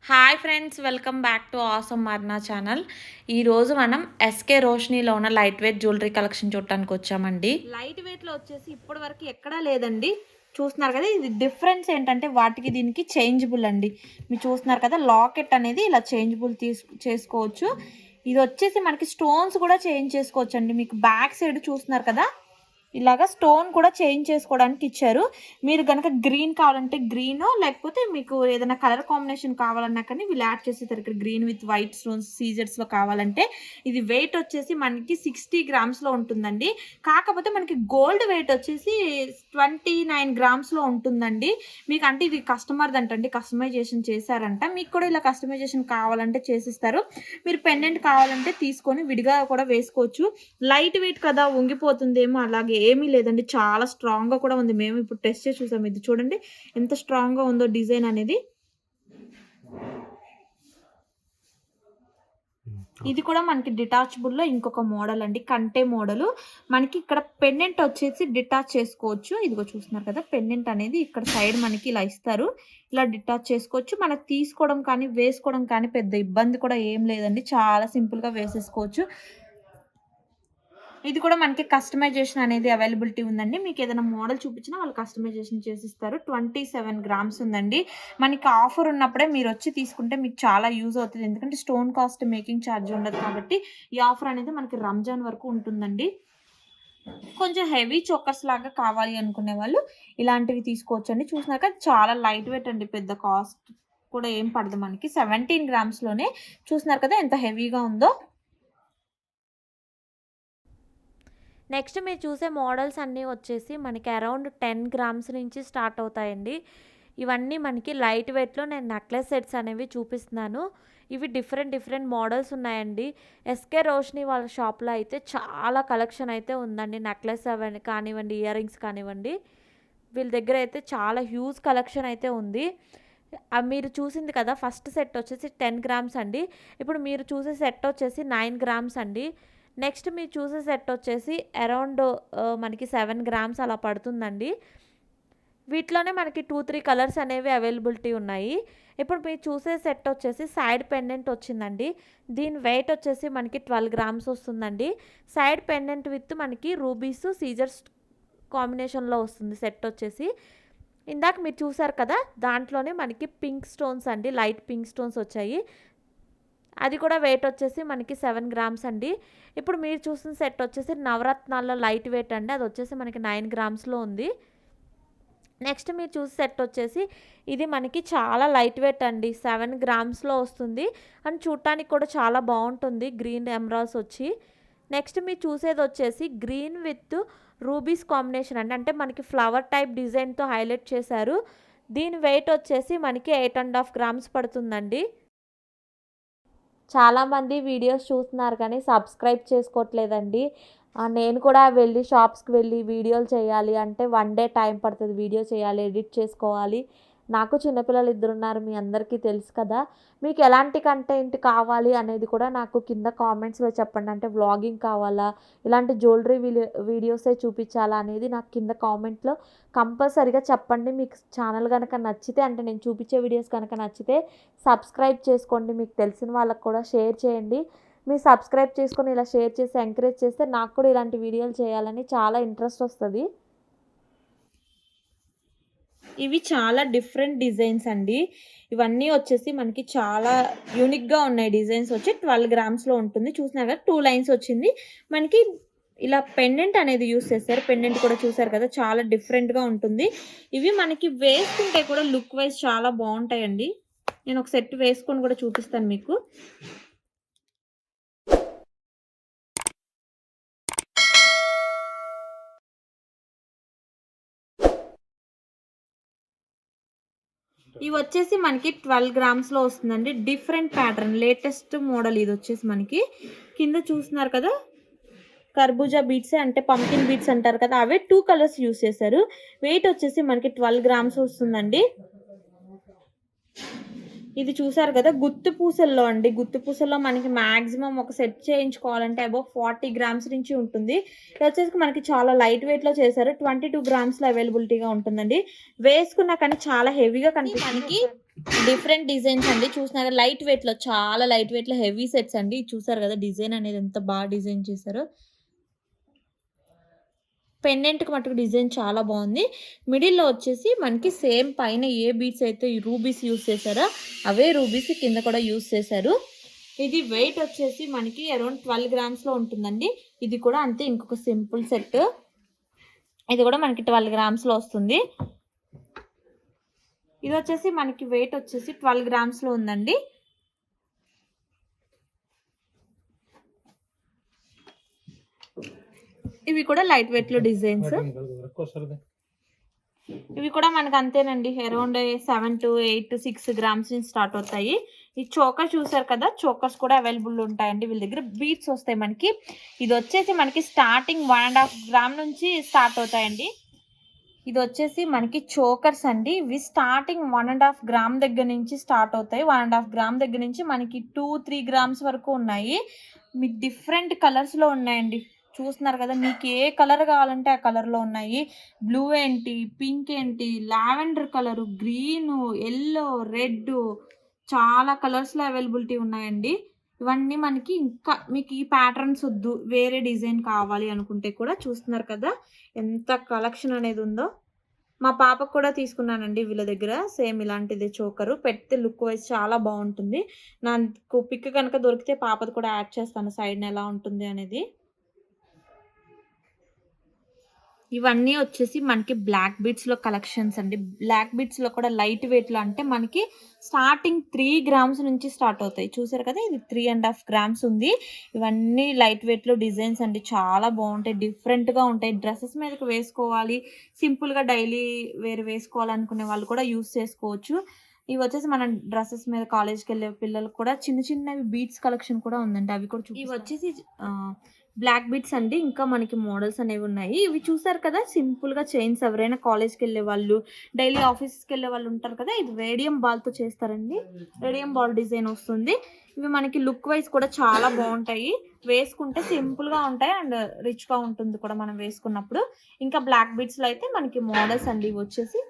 Hi friends, welcome back to awesome మర్నా channel. ఈరోజు మనం SK రోషనీలో ఉన్న లైట్ వెయిట్ జ్యువెలరీ కలెక్షన్ చూడటానికి వచ్చామండి. లైట్ వెయిట్లో వచ్చేసి ఇప్పటి వరకు ఎక్కడా లేదండి. చూస్తున్నారు కదా, ఇది డిఫరెన్స్ ఏంటంటే వాటికి దీనికి చేంజబుల్ అండి. మీరు చూస్తున్నారు కదా, లాకెట్ అనేది ఇలా చేంజబుల్ చేసుకోవచ్చు. ఇది వచ్చేసి మనకి స్టోన్స్ కూడా చేంజ్ చేసుకోవచ్చు అండి. మీకు బ్యాక్ సైడ్ చూస్తున్నారు కదా, ఇలాగా స్టోన్ కూడా చేంజ్ చేసుకోవడానికి ఇచ్చారు. మీరు కనుక గ్రీన్ కావాలంటే గ్రీన్, లేకపోతే మీకు ఏదైనా కలర్ కాంబినేషన్ కావాలన్నా కానీ వీళ్ళు యాడ్ చేసేస్తారు. ఇక్కడ గ్రీన్ విత్ వైట్ స్టోన్స్ సీజర్స్లో కావాలంటే. ఇది వెయిట్ వచ్చేసి మనకి 60 గ్రామ్స్లో ఉంటుందండి. కాకపోతే మనకి గోల్డ్ వెయిట్ వచ్చేసి 29 గ్రామ్స్లో ఉంటుందండి. మీకు అంటే ఇది కస్టమర్ది అంటండి, కస్టమైజేషన్ చేశారంట. మీకు కూడా ఇలా కస్టమైజేషన్ కావాలంటే చేసిస్తారు. మీరు పెండెంట్ కావాలంటే తీసుకొని విడిగా కూడా వేసుకోవచ్చు. లైట్ వెయిట్ కదా, వంగిపోతుందేమో, అలాగే ఏమీ లేదండి. చాలా స్ట్రాంగ్గా కూడా ఉంది. మేము ఇప్పుడు టెస్ట్ చేసి చూసాము. ఇది చూడండి ఎంత స్ట్రాంగ్గా ఉందో డిజైన్ అనేది. ఇది కూడా మనకి డిటాచబుల్లో ఇంకొక మోడల్ అండి, కంటే మోడలు. మనకి ఇక్కడ పెండెంట్ వచ్చేసి డిటాచ్ చేసుకోవచ్చు. ఇదిగో చూస్తున్నారు కదా, పెండెంట్ అనేది ఇక్కడ సైడ్ మనకి ఇలా ఇస్తారు. ఇలా డిటాచ్ చేసుకోవచ్చు. మనకు తీసుకోవడం కానీ వేసుకోవడం కానీ పెద్ద ఇబ్బంది కూడా ఏం లేదండి. చాలా సింపుల్గా వేసేసుకోవచ్చు. ఇది కూడా మనకి కస్టమైజేషన్ అనేది అవైలబిలిటీ ఉందండి. మీకు ఏదైనా మోడల్ చూపించినా వాళ్ళు కస్టమైజేషన్ చేసిస్తారు. 27 గ్రామ్స్ ఉందండి. మనకి ఆఫర్ ఉన్నప్పుడే మీరు వచ్చి తీసుకుంటే మీకు చాలా యూజ్ అవుతుంది. ఎందుకంటే స్టోన్ కాస్ట్ మేకింగ్ ఛార్జ్ ఉండదు కాబట్టి ఈ ఆఫర్ అనేది మనకి రంజాన్ వరకు ఉంటుందండి. కొంచెం హెవీ చోకర్స్ లాగా కావాలి అనుకునే వాళ్ళు ఇలాంటివి తీసుకోవచ్చు అండి. చూసినాక చాలా లైట్ వెయిట్ అండి, పెద్ద కాస్ట్ కూడా ఏం పడదు మనకి. 17 గ్రామ్స్లోనే చూస్తున్నారు కదా ఎంత హెవీగా ఉందో. నెక్స్ట్ మీరు చూసే మోడల్స్ అన్నీ వచ్చేసి మనకి అరౌండ్ 10 గ్రామ్స్ నుంచి స్టార్ట్ అవుతాయండి. ఇవన్నీ మనకి లైట్ వెయిట్లో నేను నెక్లెస్ సెట్స్ అనేవి చూపిస్తున్నాను. ఇవి డిఫరెంట్ మోడల్స్ ఉన్నాయండి. ఎస్కే రోషిని వాళ్ళ షాప్లో అయితే చాలా కలెక్షన్ అయితే ఉందండి. నెక్లెస్ అవన్నీ కానివ్వండి, ఇయర్ రింగ్స్ కానివ్వండి, వీళ్ళ దగ్గర అయితే చాలా హ్యూజ్ కలెక్షన్ అయితే ఉంది. మీరు చూసింది కదా, ఫస్ట్ సెట్ వచ్చేసి 10 గ్రామ్స్ అండి. ఇప్పుడు మీరు చూసే సెట్ వచ్చేసి 9 గ్రామ్స్ అండి. నెక్స్ట్ మీరు చూసే సెట్ వచ్చేసి అరౌండ్ మనకి 7 గ్రామ్స్ అలా పడుతుందండి. వీటిలోనే మనకి 2-3 కలర్స్ అనేవి అవైలబిలిటీ ఉన్నాయి. ఇప్పుడు మీరు చూసే సెట్ వచ్చేసి సైడ్ పెండెంట్ వచ్చిందండి. దీని వెయిట్ వచ్చేసి మనకి 12 గ్రామ్స్ వస్తుందండి. సైడ్ పెండెంట్ విత్ మనకి రూబీస్ సీజర్స్ కాంబినేషన్లో వస్తుంది సెట్ వచ్చేసి. ఇందాక మీరు చూసారు కదా, దాంట్లోనే మనకి పింక్ స్టోన్స్ అండి, లైట్ పింక్ స్టోన్స్ వచ్చాయి. అది కూడా వెయిట్ వచ్చేసి మనకి 7 గ్రామ్స్ అండి. ఇప్పుడు మీరు చూసిన సెట్ వచ్చేసి నవరత్నాల్లో లైట్ వెయిట్ అండి. అది వచ్చేసి మనకి 9 గ్రామ్స్లో ఉంది. నెక్స్ట్ మీరు చూసే సెట్ వచ్చేసి ఇది మనకి చాలా లైట్ వెయిట్ అండి, 7 గ్రామ్స్లో వస్తుంది. అండ్ చూడటానికి కూడా చాలా బాగుంటుంది, గ్రీన్ ఎమరాల్స్ వచ్చి. నెక్స్ట్ మీరు చూసేది వచ్చేసి గ్రీన్ విత్ రూబీస్ కాంబినేషన్ అండి. అంటే మనకి ఫ్లవర్ టైప్ డిజైన్తో హైలైట్ చేశారు. దీని వెయిట్ వచ్చేసి మనకి 8.5 గ్రామ్స్ పడుతుందండి. చాలామంది వీడియోస్ చూస్తున్నారు కానీ సబ్స్క్రైబ్ చేసుకోవట్లేదండి. నేను కూడా వెళ్ళి షాప్స్కి వెళ్ళి వీడియోలు చేయాలి అంటే 1 డే టైం పడుతుంది. వీడియో చేయాలి, ఎడిట్ చేసుకోవాలి. నాకు చిన్నపిల్లలు 2 ఉన్నారు, మీ అందరికీ తెలుసు కదా. మీకు ఎలాంటి కంటెంట్ కావాలి అనేది కూడా నాకు కింద కామెంట్స్లో చెప్పండి. అంటే వ్లాగింగ్ కావాలా, ఇలాంటి జ్యువెలరీ వీడియోసే చూపించాలా అనేది నాకు కింద కామెంట్లో కంపల్సరీగా చెప్పండి. మీకు ఛానల్ కనుక నచ్చితే, అంటే నేను చూపించే వీడియోస్ కనుక నచ్చితే సబ్స్క్రైబ్ చేసుకోండి. మీకు తెలిసిన వాళ్ళకు కూడా షేర్ చేయండి. మీరు సబ్స్క్రైబ్ చేసుకొని ఇలా షేర్ చేసి ఎంకరేజ్ చేస్తే నాకు కూడా ఇలాంటి వీడియోలు చేయాలని చాలా ఇంట్రెస్ట్ వస్తుంది. ఇవి చాలా డిఫరెంట్ డిజైన్స్ అండి. ఇవన్నీ వచ్చేసి మనకి చాలా యూనిక్గా ఉన్నాయి. డిజైన్స్ వచ్చి 12 గ్రామ్స్లో ఉంటుంది. చూసినా కదా 2 లైన్స్ వచ్చింది మనకి. ఇలా పెండెంట్ అనేది యూస్ చేస్తారు. పెండెంట్ కూడా చూసారు కదా, చాలా డిఫరెంట్గా ఉంటుంది. ఇవి మనకి వేసుకుంటే కూడా లుక్ వైజ్ చాలా బాగుంటాయండి. నేను ఒక సెట్ వేసుకొని కూడా చూపిస్తాను మీకు. ఇవి వచ్చేసి మనకి 12 గ్రామ్స్లో వస్తుందండి. డిఫరెంట్ ప్యాటర్న్, లేటెస్ట్ మోడల్ ఇది వచ్చేసి మనకి. కింద చూస్తున్నారు కదా, కర్బూజా బీట్స్ అంటే పంకిన్ బీట్స్ అంటారు కదా, అవే 2 కలర్స్ యూస్ చేశారు. వెయిట్ వచ్చేసి మనకి 12 గ్రామ్స్ వస్తుందండి. ఇది చూసారు కదా గుత్తు పూసల్లో అండి. గుత్తు పూసల్లో మనకి మాక్సిమం ఒక సెట్ చేయించుకోవాలంటే అబౌవ్ 40 గ్రామ్స్ నుంచి ఉంటుంది. ఇది వచ్చేసి మనకి చాలా లైట్ వెయిట్‌లో చేశారు. 22 గ్రామ్స్‌లో అవైలబిలిటీగా ఉంటుందండి. వేసుకున్నా కానీ చాలా హెవీగా కనిపిస్తుంది. మనకి డిఫరెంట్ డిజైన్స్ అండి. చూసినారు లైట్ వెయిట్‌లో చాలా లైట్ వెయిట్‌లో హెవీ సెట్స్ అండి. చూసారు కదా డిజైన్ అనేది ఎంత బాగా డిజైన్ చేశారో. పెండెంట్‌కి మట్టుకు డిజైన్ చాలా బాగుంది. మిడిల్‌లో వచ్చేసి మనకి సేమ్ పైన ఏ బీడ్స్ అయితే ఈ రూబీస్ యూజ్ చేశారో అవే రూబీస్ కింద కూడా యూజ్ చేశారు. ఇది వెయిట్ వచ్చేసి మనకి అరౌండ్ 12 గ్రామ్స్‌లో ఉంటుందండి. ఇది కూడా అంతే ఇంకొక సింపుల్ సెట్. ఇది కూడా మనకి 12 గ్రామ్స్‌లో వస్తుంది. ఇది వచ్చేసి మనకి వెయిట్ వచ్చేసి 12 గ్రామ్స్‌లో ఉందండి. ఇవి కూడా లైట్ వెయిట్‌లో డిజైన్స్. ఇవి కూడా మనకు అంతేనండి. అరౌండ్ 7-8-6 గ్రామ్స్ నుంచి స్టార్ట్ అవుతాయి. ఈ చోకర్ చూసారు కదా, చోకర్స్ కూడా అవైలబుల్ ఉంటాయండి వీళ్ళ దగ్గర. బీట్స్ వస్తాయి మనకి. ఇది వచ్చేసి మనకి స్టార్టింగ్ 1.5 గ్రామ్ నుంచి స్టార్ట్ అవుతాయండి. ఇది వచ్చేసి మనకి చోకర్స్ అండి. ఇవి స్టార్టింగ్ 1.5 గ్రామ్ దగ్గర నుంచి స్టార్ట్ అవుతాయి. 1.5 గ్రామ్ దగ్గర నుంచి మనకి 2-3 గ్రామ్స్ వరకు ఉన్నాయి. మీకు డిఫరెంట్ కలర్స్‌లో ఉన్నాయండి. చూస్తున్నారు కదా, మీకు ఏ కలర్ కావాలంటే ఆ కలర్‌లో ఉన్నాయి. బ్లూ ఏంటి, పింక్ ఏంటి, lavender colour, green, yellow, red చాలా కలర్స్‌లో అవైలబిలిటీ ఉన్నాయండి. ఇవన్నీ మనకి ఇంకా మీకు ఈ ప్యాటర్న్స్ వద్దు, వేరే డిజైన్ కావాలి అనుకుంటే కూడా చూస్తున్నారు కదా ఎంత కలెక్షన్ అనేది ఉందో. మా పాపకు కూడా తీసుకున్నానండి వీళ్ళ దగ్గర. సేమ్ ఇలాంటిదే చోకరు. పెడితే లుక్ వైస్ చాలా బావుంటుంది. నాకు పిక్ గనక దొరికితే పాపది కూడా యాడ్ చేస్తాను సైడ్‌న ఎలా ఉంటుంది అనేది. ఇవన్నీ వచ్చేసి మనకి బ్లాక్ బీడ్స్‌లో కలెక్షన్స్ అండి. బ్లాక్ బీడ్స్‌లో కూడా లైట్ వెయిట్‌లో అంటే మనకి స్టార్టింగ్ 3 గ్రామ్స్ నుంచి స్టార్ట్ అవుతాయి. చూసారు కదా, ఇది 3.5 గ్రామ్స్ ఉంది. ఇవన్నీ లైట్ వెయిట్‌లో డిజైన్స్ అండి. చాలా బావుంటాయి. డిఫరెంట్‌గా ఉంటాయి. డ్రెసెస్ మీదకి వేసుకోవాలి, సింపుల్‌గా డైలీ వేర్ వేసుకోవాలనుకునే వాళ్ళు కూడా యూజ్ చేసుకోవచ్చు. ఇవి వచ్చేసి మనం డ్రెసెస్ మీద కాలేజ్‌కెళ్ళే పిల్లలకి కూడా చిన్న చిన్నవి బీడ్స్ కలెక్షన్ కూడా ఉందండి. అవి కూడా ఇవి వచ్చేసి బ్లాక్ బీడ్స్ అండి. ఇంకా మనకి మోడల్స్ అనేవి ఉన్నాయి. ఇవి చూసారు కదా సింపుల్‌గా చైన్స్. ఎవరైనా కాలేజ్‌కెళ్ళే వాళ్ళు, డైలీ ఆఫీస్‌కెళ్ళే వాళ్ళు ఉంటారు కదా, ఇది రేడియం బాల్‌తో చేస్తారండి. రేడియం బాల్ డిజైన్ వస్తుంది. ఇవి మనకి లుక్ వైస్ కూడా చాలా బావుంటాయి. వేసుకుంటే సింపుల్‌గా ఉంటాయి అండ్ రిచ్‌గా ఉంటుంది కూడా మనం వేసుకున్నప్పుడు. ఇంకా బ్లాక్ బీడ్స్‌లో అయితే మనకి మోడల్స్ అండి ఇవొచ్చేసి.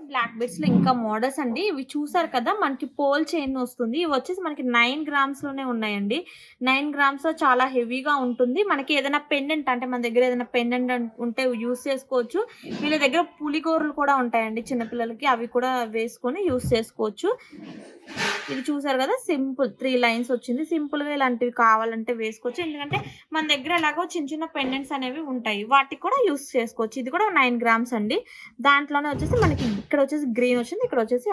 బ్లాక్ బీడ్స్‌లో ఇంకా మోడల్స్ అండి. ఇవి చూసారు కదా, మనకి పోల్ చైన్ వస్తుంది. ఇవి వచ్చేసి మనకి 9 గ్రామ్స్‌లోనే ఉన్నాయండి. 9 గ్రామ్స్‌లో చాలా హెవీగా ఉంటుంది. మనకి ఏదైనా పెండెంట్ అంటే మన దగ్గర ఏదైనా పెండెంట్ ఉంటే యూజ్ చేసుకోవచ్చు. వీళ్ళ దగ్గర పులిగోరలు కూడా ఉంటాయండి చిన్న పిల్లలకి. అవి కూడా వేసుకొని యూజ్ చేసుకోవచ్చు. ఇది చూసారు కదా, సింపుల్ 3 లైన్స్ వచ్చింది. సింపుల్‌గా ఇలాంటివి కావాలంటే వేసుకోవచ్చు. ఎందుకంటే మన దగ్గర ఎలాగో చిన్న చిన్న పెండెంట్స్ అనేవి ఉంటాయి. వాటికి కూడా యూజ్ చేసుకోవచ్చు. ఇది కూడా 9 గ్రామ్స్ అండి. దాంట్లోనే వచ్చేసి మనకి ఇక్కడ వచ్చేసి గ్రీన్ వచ్చింది. ఇక్కడ వచ్చేసి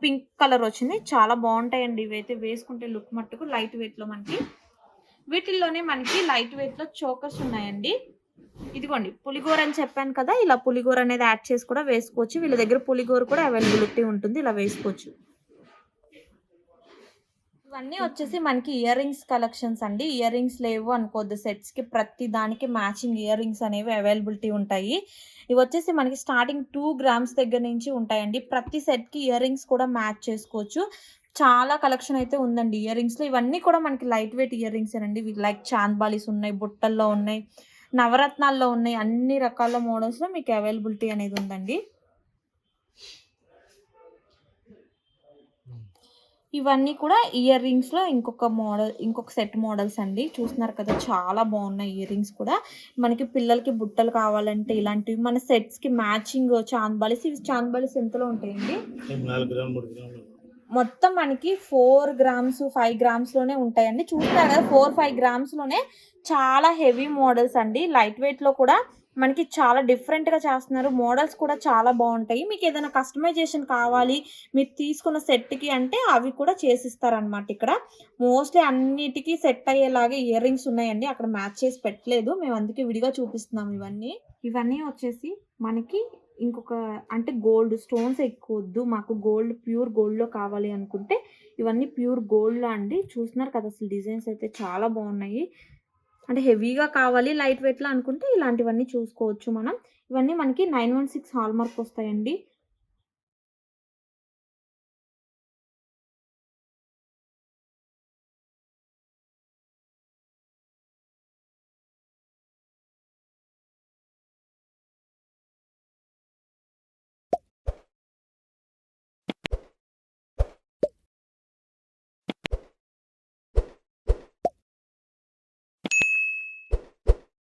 పింక్ కలర్ వచ్చింది. చాలా బాగుంటాయండి ఇవైతే. వేసుకుంటే లుక్ మట్టుకు లైట్ వెయిట్‌లో మనకి. వీటిల్లోనే మనకి లైట్ వెయిట్‌లో చోకర్స్ ఉన్నాయండి. ఇదిగోండి పులిగోర అని చెప్పాను కదా, ఇలా పులిగోర అనేది యాడ్ చేసి కూడా వేసుకోవచ్చు. వీళ్ళ దగ్గర పులిగోర కూడా అవైలబిలిటీ ఉంటుంది. ఇలా వేసుకోవచ్చు. ఇవన్నీ వచ్చేసి మనకి ఇయర్ రింగ్స్ కలెక్షన్స్ అండి. ఇయర్ రింగ్స్ లేవు అనుకోద్దు, సెట్స్‌కి ప్రతి దానికి మ్యాచింగ్ ఇయర్ రింగ్స్ అనేవి అవైలబిలిటీ ఉంటాయి. ఇవి వచ్చేసి మనకి స్టార్టింగ్ 2 గ్రామ్స్ దగ్గర నుంచి ఉంటాయండి. ప్రతి సెట్‌కి ఇయర్ రింగ్స్ కూడా మ్యాచ్ చేసుకోవచ్చు. చాలా కలెక్షన్ అయితే ఉందండి ఇయర్ రింగ్స్‌లో. ఇవన్నీ కూడా మనకి లైట్ వెయిట్ ఇయర్ రింగ్సేనండి. లైక్ చాంద్ బాలీస్ ఉన్నాయి, బుట్టల్లో ఉన్నాయి, నవరత్నాల్లో ఉన్నాయి. అన్ని రకాల మోడల్స్‌లో మీకు అవైలబిలిటీ అనేది ఉందండి. ఇవన్నీ కూడా ఇయర్ రింగ్స్‌లో ఇంకొక సెట్ మోడల్స్ అండి. చూస్తున్నారు కదా, చాలా బాగున్నాయి ఇయర్ రింగ్స్ కూడా. మనకి పిల్లలకి బుట్టలు కావాలంటే ఇలాంటివి మన సెట్స్‌కి మ్యాచింగ్ చాంద్ బాలీస్. ఇవి చాంద్ బాలీస్ ఎంతలో ఉంటాయండి? 4 గ్రాములు, 3 గ్రాములు. మొత్తం మనకి 4 గ్రామ్స్, 5 గ్రామ్స్‌లోనే ఉంటాయండి. చూస్తున్నారు కదా, 4, 5 గ్రామ్స్‌లోనే చాలా హెవీ మోడల్స్ అండి. లైట్ వెయిట్‌లో కూడా మనకి చాలా డిఫరెంట్‌గా చేస్తున్నారు. మోడల్స్ కూడా చాలా బావుంటాయి. మీకేదైనా కస్టమైజేషన్ కావాలి, మీరు తీసుకున్న సెట్‌కి అంటే అవి కూడా చేసిస్తారనమాట ఇక్కడ. మోస్ట్‌లీ అన్నిటికి సెట్ అయ్యేలాగా ఇయర్ రింగ్స్ ఉన్నాయండి. అక్కడ మ్యాచ్ చేసి పెట్టలేదు. మేము అందుకే విడిగా చూపిస్తున్నాం ఇవన్నీ. ఇవన్నీ వచ్చేసి మనకి ఇంకొక అంటే గోల్డ్ స్టోన్స్ ఎక్కువొద్దు, మాకు గోల్డ్ ప్యూర్ గోల్డ్‌లో కావాలి అనుకుంటే ఇవన్నీ ప్యూర్ గోల్డ్‌లో అండి. చూస్తున్నారు కదా, అసలు డిజైన్స్ అయితే చాలా బావున్నాయి. అంటే హెవీగా కావాలి, లైట్ వెయిట్‌లో అనుకుంటే ఇలాంటివన్నీ చూసుకోవచ్చు మనం. ఇవన్నీ మనకి 916 హాల్‌మార్క్ వస్తాయండి.